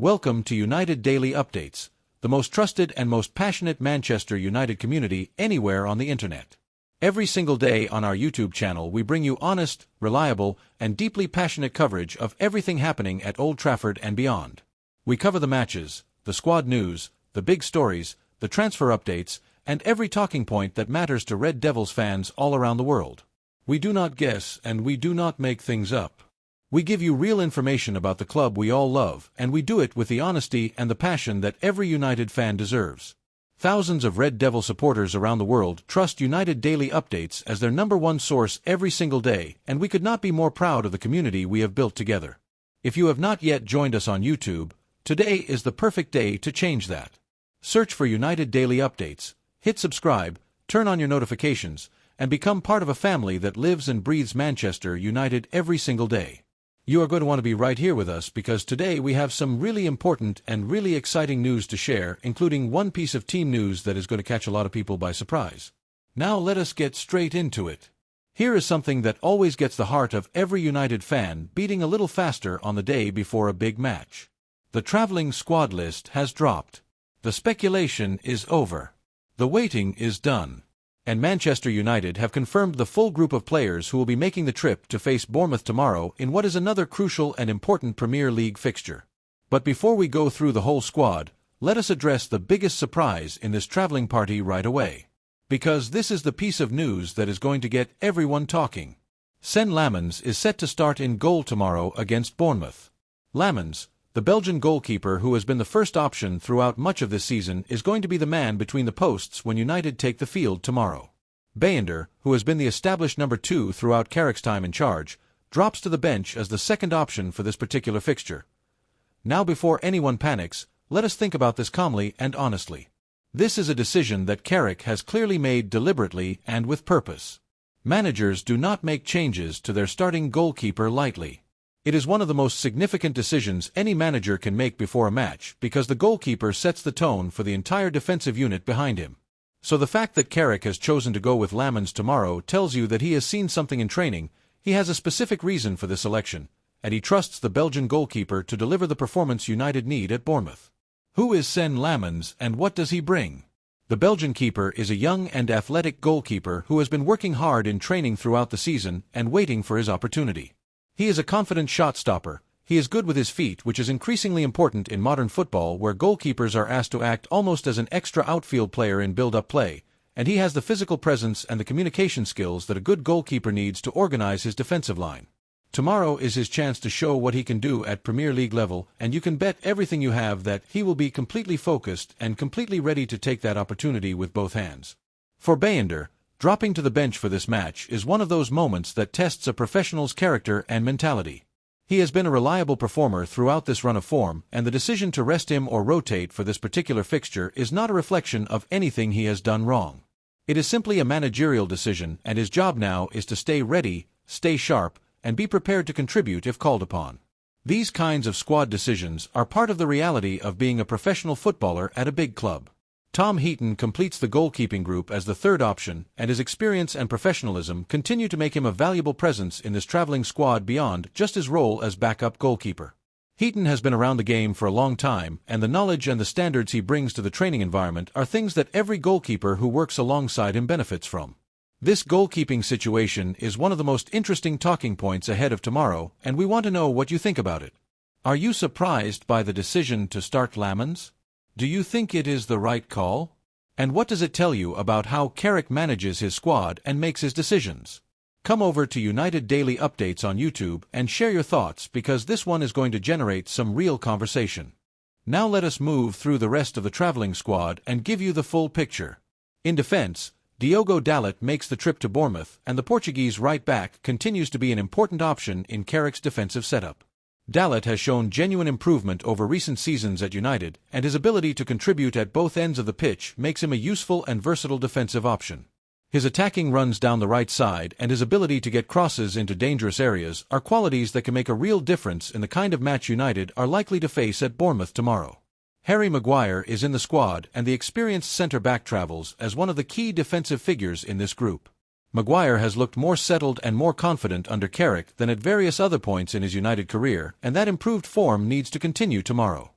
Welcome to United Daily Updates, the most trusted and most passionate Manchester United community anywhere on the internet. Every single day on our YouTube channel we bring you honest, reliable, and deeply passionate coverage of everything happening at Old Trafford and beyond. We cover the matches, the squad news, the big stories, the transfer updates, and every talking point that matters to Red Devils fans all around the world. We do not guess and we do not make things up. We give you real information about the club we all love, and we do it with the honesty and the passion that every United fan deserves. Thousands of Red Devil supporters around the world trust United Daily Updates as their #1 source every single day, and we could not be more proud of the community we have built together. If you have not yet joined us on YouTube, today is the perfect day to change that. Search for United Daily Updates, hit subscribe, turn on your notifications, and become part of a family that lives and breathes Manchester United every single day. You are going to want to be right here with us because today we have some really important and really exciting news to share, including one piece of team news that is going to catch a lot of people by surprise. Now let us get straight into it. Here is something that always gets the heart of every United fan beating a little faster on the day before a big match. The travelling squad list has dropped. The speculation is over. The waiting is done. And Manchester United have confirmed the full group of players who will be making the trip to face Bournemouth tomorrow in what is another crucial and important Premier League fixture. But before we go through the whole squad, let us address the biggest surprise in this travelling party right away. Because this is the piece of news that is going to get everyone talking. Sen Lammens is set to start in goal tomorrow against Bournemouth. Lammens, the Belgian goalkeeper who has been the first option throughout much of this season, is going to be the man between the posts when United take the field tomorrow. Bayender, who has been the established #2 throughout Carrick's time in charge, drops to the bench as the second option for this particular fixture. Now before anyone panics, let us think about this calmly and honestly. This is a decision that Carrick has clearly made deliberately and with purpose. Managers do not make changes to their starting goalkeeper lightly. It is one of the most significant decisions any manager can make before a match because the goalkeeper sets the tone for the entire defensive unit behind him. So the fact that Carrick has chosen to go with Lammens tomorrow tells you that he has seen something in training, he has a specific reason for this selection, and he trusts the Belgian goalkeeper to deliver the performance United need at Bournemouth. Who is Sen Lammens and what does he bring? The Belgian keeper is a young and athletic goalkeeper who has been working hard in training throughout the season and waiting for his opportunity. He is a confident shot stopper, he is good with his feet, which is increasingly important in modern football where goalkeepers are asked to act almost as an extra outfield player in build-up play, and he has the physical presence and the communication skills that a good goalkeeper needs to organize his defensive line. Tomorrow is his chance to show what he can do at Premier League level, and you can bet everything you have that he will be completely focused and completely ready to take that opportunity with both hands. For Bayender, dropping to the bench for this match is one of those moments that tests a professional's character and mentality. He has been a reliable performer throughout this run of form, and the decision to rest him or rotate for this particular fixture is not a reflection of anything he has done wrong. It is simply a managerial decision, and his job now is to stay ready, stay sharp, and be prepared to contribute if called upon. These kinds of squad decisions are part of the reality of being a professional footballer at a big club. Tom Heaton completes the goalkeeping group as the third option, and his experience and professionalism continue to make him a valuable presence in this travelling squad beyond just his role as backup goalkeeper. Heaton has been around the game for a long time, and the knowledge and the standards he brings to the training environment are things that every goalkeeper who works alongside him benefits from. This goalkeeping situation is one of the most interesting talking points ahead of tomorrow, and we want to know what you think about it. Are you surprised by the decision to start Lammens? Do you think it is the right call? And what does it tell you about how Carrick manages his squad and makes his decisions? Come over to United Daily Updates on YouTube and share your thoughts because this one is going to generate some real conversation. Now let us move through the rest of the travelling squad and give you the full picture. In defense, Diogo Dalot makes the trip to Bournemouth, and the Portuguese right-back continues to be an important option in Carrick's defensive setup. Dalot has shown genuine improvement over recent seasons at United, and his ability to contribute at both ends of the pitch makes him a useful and versatile defensive option. His attacking runs down the right side and his ability to get crosses into dangerous areas are qualities that can make a real difference in the kind of match United are likely to face at Bournemouth tomorrow. Harry Maguire is in the squad, and the experienced centre-back travels as one of the key defensive figures in this group. Maguire has looked more settled and more confident under Carrick than at various other points in his United career, and that improved form needs to continue tomorrow.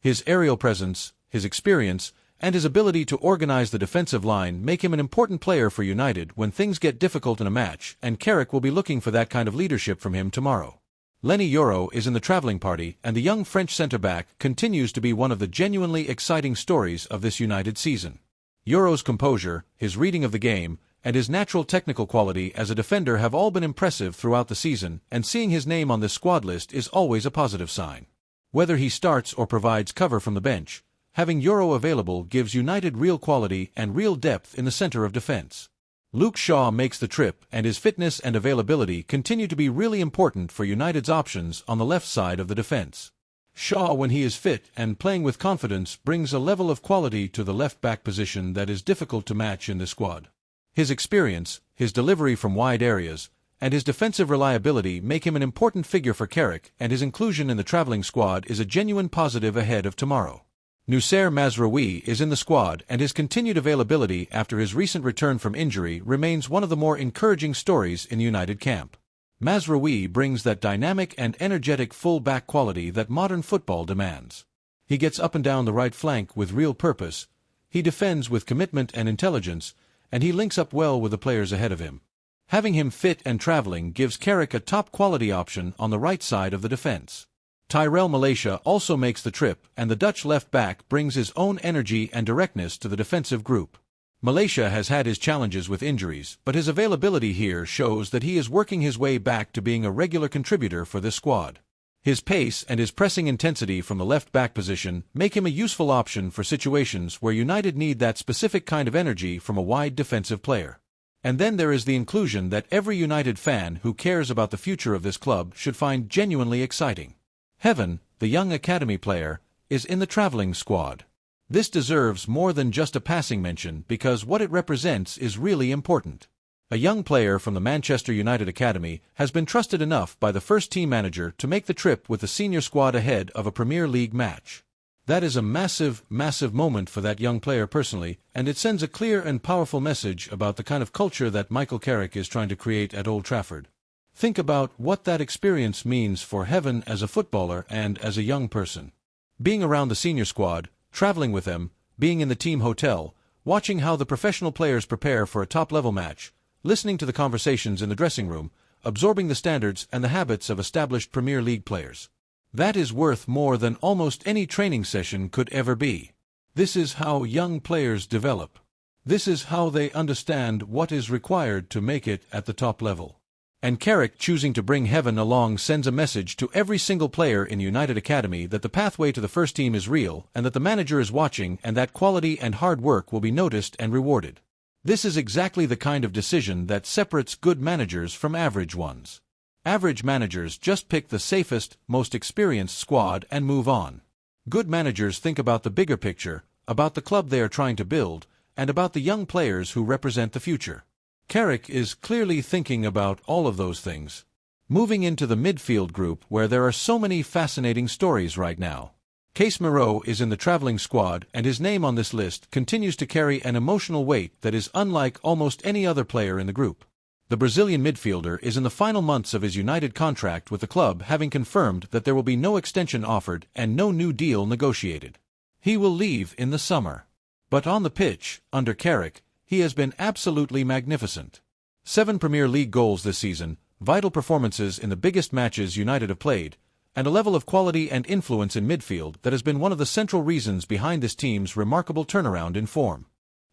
His aerial presence, his experience, and his ability to organize the defensive line make him an important player for United when things get difficult in a match, and Carrick will be looking for that kind of leadership from him tomorrow. Lenny Yoro is in the travelling party, and the young French centre-back continues to be one of the genuinely exciting stories of this United season. Yoro's composure, his reading of the game, and his natural technical quality as a defender have all been impressive throughout the season, and seeing his name on this squad list is always a positive sign. Whether he starts or provides cover from the bench, having Yoro available gives United real quality and real depth in the centre of defence. Luke Shaw makes the trip, and his fitness and availability continue to be really important for United's options on the left side of the defence. Shaw, when he is fit and playing with confidence, brings a level of quality to the left-back position that is difficult to match in this squad. His experience, his delivery from wide areas, and his defensive reliability make him an important figure for Carrick, and his inclusion in the travelling squad is a genuine positive ahead of tomorrow. Noussair Mazraoui is in the squad, and his continued availability after his recent return from injury remains one of the more encouraging stories in the United camp. Mazraoui brings that dynamic and energetic full-back quality that modern football demands. He gets up and down the right flank with real purpose, he defends with commitment and intelligence, and he links up well with the players ahead of him. Having him fit and travelling gives Carrick a top-quality option on the right side of the defence. Tyrell Malaysia also makes the trip, and the Dutch left-back brings his own energy and directness to the defensive group. Malaysia has had his challenges with injuries, but his availability here shows that he is working his way back to being a regular contributor for this squad. His pace and his pressing intensity from the left-back position make him a useful option for situations where United need that specific kind of energy from a wide defensive player. And then there is the inclusion that every United fan who cares about the future of this club should find genuinely exciting. Heaven, the young academy player, is in the travelling squad. This deserves more than just a passing mention because what it represents is really important. A young player from the Manchester United Academy has been trusted enough by the first-team manager to make the trip with the senior squad ahead of a Premier League match. That is a massive, massive moment for that young player personally, and it sends a clear and powerful message about the kind of culture that Michael Carrick is trying to create at Old Trafford. Think about what that experience means for Heaven as a footballer and as a young person. Being around the senior squad, travelling with them, being in the team hotel, watching how the professional players prepare for a top-level match, listening to the conversations in the dressing room, absorbing the standards and the habits of established Premier League players. That is worth more than almost any training session could ever be. This is how young players develop. This is how they understand what is required to make it at the top level. And Carrick choosing to bring Heaven along sends a message to every single player in the United Academy that the pathway to the first team is real and that the manager is watching and that quality and hard work will be noticed and rewarded. This is exactly the kind of decision that separates good managers from average ones. Average managers just pick the safest, most experienced squad and move on. Good managers think about the bigger picture, about the club they are trying to build, and about the young players who represent the future. Carrick is clearly thinking about all of those things. Moving into the midfield group where there are so many fascinating stories right now. Casemiro is in the travelling squad, and his name on this list continues to carry an emotional weight that is unlike almost any other player in the group. The Brazilian midfielder is in the final months of his United contract with the club, having confirmed that there will be no extension offered and no new deal negotiated. He will leave in the summer. But on the pitch, under Carrick, he has been absolutely magnificent. 7 Premier League goals this season, vital performances in the biggest matches United have played, and a level of quality and influence in midfield that has been one of the central reasons behind this team's remarkable turnaround in form.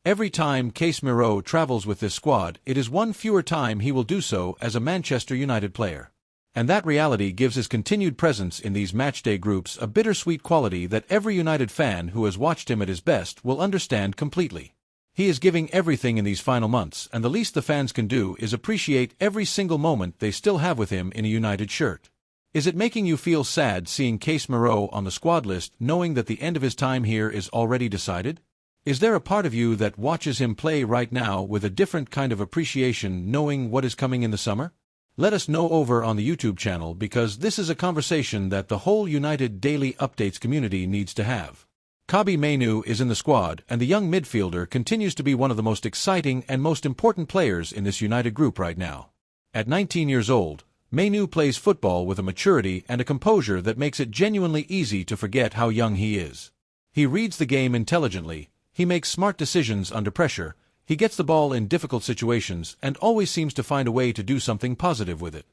Every time Casemiro travels with this squad, it is one fewer time he will do so as a Manchester United player. And that reality gives his continued presence in these matchday groups a bittersweet quality that every United fan who has watched him at his best will understand completely. He is giving everything in these final months, and the least the fans can do is appreciate every single moment they still have with him in a United shirt. Is it making you feel sad seeing Casemiro on the squad list, knowing that the end of his time here is already decided? Is there a part of you that watches him play right now with a different kind of appreciation, knowing what is coming in the summer? Let us know over on the YouTube channel, because this is a conversation that the whole United Daily Updates community needs to have. Kobbie Mainoo is in the squad, and the young midfielder continues to be one of the most exciting and most important players in this United group right now. At 19 years old, Mainu plays football with a maturity and a composure that makes it genuinely easy to forget how young he is. He reads the game intelligently, he makes smart decisions under pressure, he gets the ball in difficult situations and always seems to find a way to do something positive with it.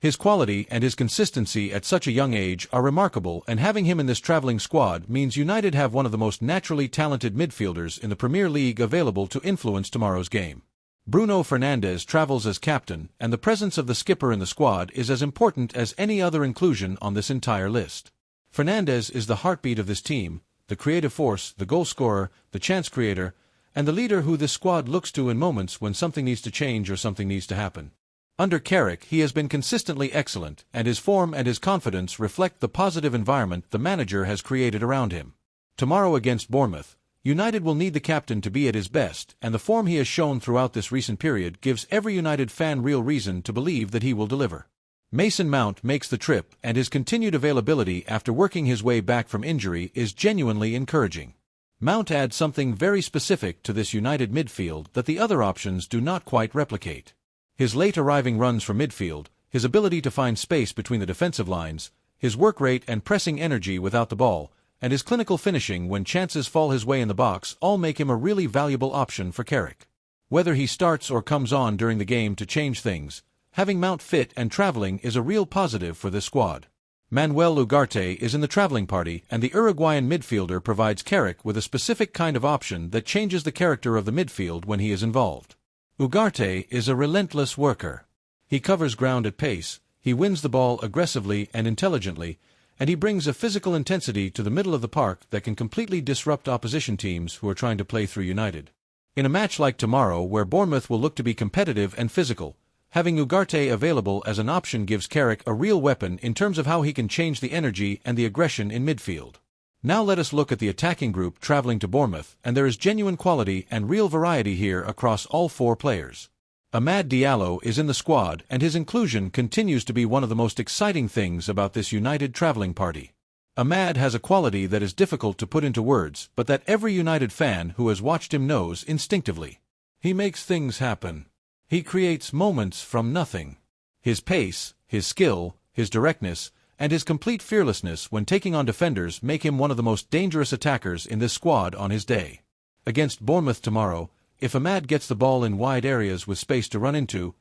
His quality and his consistency at such a young age are remarkable, and having him in this travelling squad means United have one of the most naturally talented midfielders in the Premier League available to influence tomorrow's game. Bruno Fernandes travels as captain, and the presence of the skipper in the squad is as important as any other inclusion on this entire list. Fernandes is the heartbeat of this team, the creative force, the goal scorer, the chance creator, and the leader who this squad looks to in moments when something needs to change or something needs to happen. Under Carrick, he has been consistently excellent, and his form and his confidence reflect the positive environment the manager has created around him. Tomorrow against Bournemouth, United will need the captain to be at his best, and the form he has shown throughout this recent period gives every United fan real reason to believe that he will deliver. Mason Mount makes the trip, and his continued availability after working his way back from injury is genuinely encouraging. Mount adds something very specific to this United midfield that the other options do not quite replicate. His late arriving runs from midfield, his ability to find space between the defensive lines, his work rate and pressing energy without the ball, and his clinical finishing when chances fall his way in the box all make him a really valuable option for Carrick. Whether he starts or comes on during the game to change things, having Mount fit and traveling is a real positive for this squad. Manuel Ugarte is in the traveling party, and the Uruguayan midfielder provides Carrick with a specific kind of option that changes the character of the midfield when he is involved. Ugarte is a relentless worker. He covers ground at pace, he wins the ball aggressively and intelligently, and he brings a physical intensity to the middle of the park that can completely disrupt opposition teams who are trying to play through United. In a match like tomorrow, where Bournemouth will look to be competitive and physical, having Ugarte available as an option gives Carrick a real weapon in terms of how he can change the energy and the aggression in midfield. Now let us look at the attacking group traveling to Bournemouth, and there is genuine quality and real variety here across all four players. Amad Diallo is in the squad, and his inclusion continues to be one of the most exciting things about this United traveling party. Amad has a quality that is difficult to put into words, but that every United fan who has watched him knows instinctively. He makes things happen. He creates moments from nothing. His pace, his skill, his directness, and his complete fearlessness when taking on defenders make him one of the most dangerous attackers in this squad on his day. Against Bournemouth tomorrow, if Amad gets the ball in wide areas with space to run into,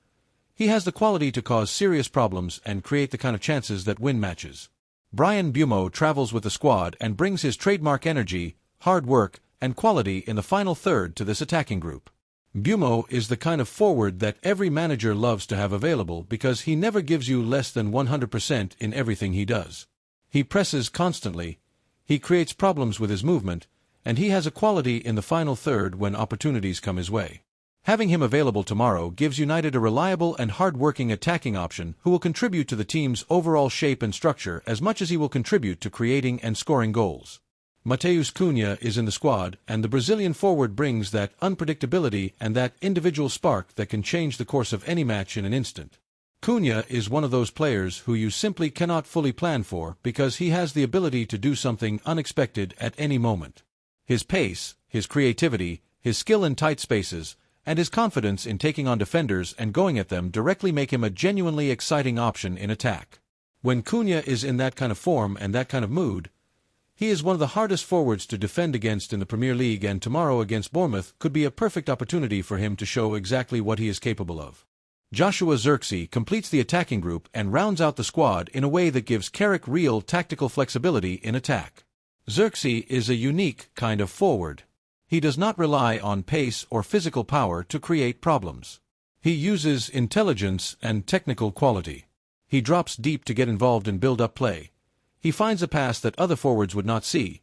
he has the quality to cause serious problems and create the kind of chances that win matches. Bryan Mbeumo travels with the squad and brings his trademark energy, hard work, and quality in the final third to this attacking group. Mbeumo is the kind of forward that every manager loves to have available because he never gives you less than 100% in everything he does. He presses constantly, he creates problems with his movement, and he has a quality in the final third when opportunities come his way. Having him available tomorrow gives United a reliable and hard-working attacking option who will contribute to the team's overall shape and structure as much as he will contribute to creating and scoring goals. Matheus Cunha is in the squad, and the Brazilian forward brings that unpredictability and that individual spark that can change the course of any match in an instant. Cunha is one of those players who you simply cannot fully plan for because he has the ability to do something unexpected at any moment. His pace, his creativity, his skill in tight spaces, and his confidence in taking on defenders and going at them directly make him a genuinely exciting option in attack. When Cunha is in that kind of form and that kind of mood, he is one of the hardest forwards to defend against in the Premier League, and tomorrow against Bournemouth could be a perfect opportunity for him to show exactly what he is capable of. Joshua Zirkzee completes the attacking group and rounds out the squad in a way that gives Carrick real tactical flexibility in attack. Zirkzee is a unique kind of forward. He does not rely on pace or physical power to create problems. He uses intelligence and technical quality. He drops deep to get involved in build-up play. He finds a pass that other forwards would not see.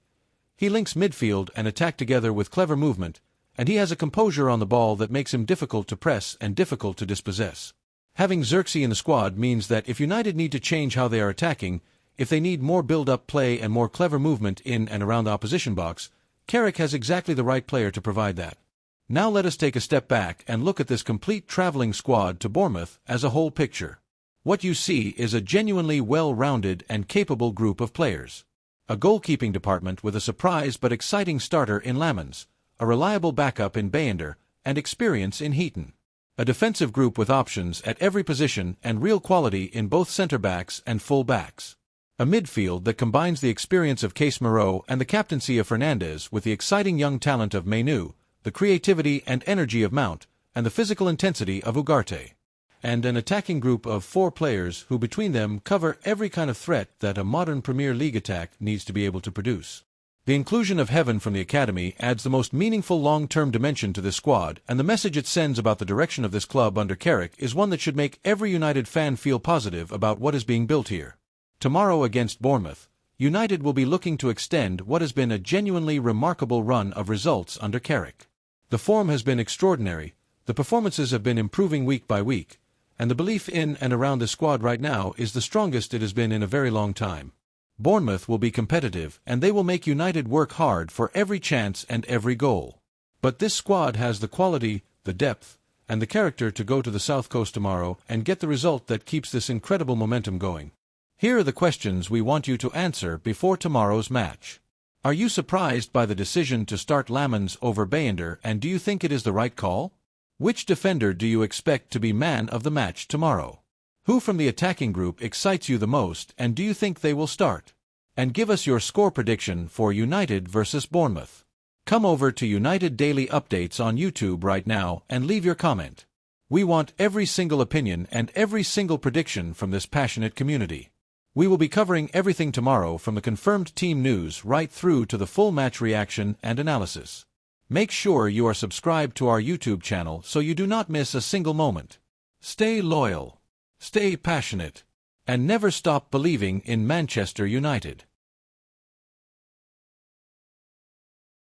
He links midfield and attack together with clever movement, and he has a composure on the ball that makes him difficult to press and difficult to dispossess. Having Zirkzee in the squad means that if United need to change how they are attacking, if they need more build-up play and more clever movement in and around the opposition box, Carrick has exactly the right player to provide that. Now let us take a step back and look at this complete traveling squad to Bournemouth as a whole picture. What you see is a genuinely well-rounded and capable group of players. A goalkeeping department with a surprise but exciting starter in Lamens, a reliable backup in Bayender, and experience in Heaton. A defensive group with options at every position and real quality in both centre-backs and full-backs. A midfield that combines the experience of Case Moreau and the captaincy of Fernandes with the exciting young talent of Menu, the creativity and energy of Mount, and the physical intensity of Ugarte. And an attacking group of 4 players who between them cover every kind of threat that a modern Premier League attack needs to be able to produce. The inclusion of Heaven from the academy adds the most meaningful long-term dimension to this squad, and the message it sends about the direction of this club under Carrick is one that should make every United fan feel positive about what is being built here. Tomorrow against Bournemouth, United will be looking to extend what has been a genuinely remarkable run of results under Carrick. The form has been extraordinary, the performances have been improving week by week, and the belief in and around the squad right now is the strongest it has been in a very long time. Bournemouth will be competitive, and they will make United work hard for every chance and every goal. But this squad has the quality, the depth, and the character to go to the South Coast tomorrow and get the result that keeps this incredible momentum going. Here are the questions we want you to answer before tomorrow's match. Are you surprised by the decision to start Lamens over Bayender, and do you think it is the right call? Which defender do you expect to be man of the match tomorrow? Who from the attacking group excites you the most, and do you think they will start? And give us your score prediction for United versus Bournemouth. Come over to United Daily Updates on YouTube right now and leave your comment. We want every single opinion and every single prediction from this passionate community. We will be covering everything tomorrow, from the confirmed team news right through to the full match reaction and analysis. Make sure you are subscribed to our YouTube channel so you do not miss a single moment. Stay loyal. Stay passionate, and never stop believing in Manchester United.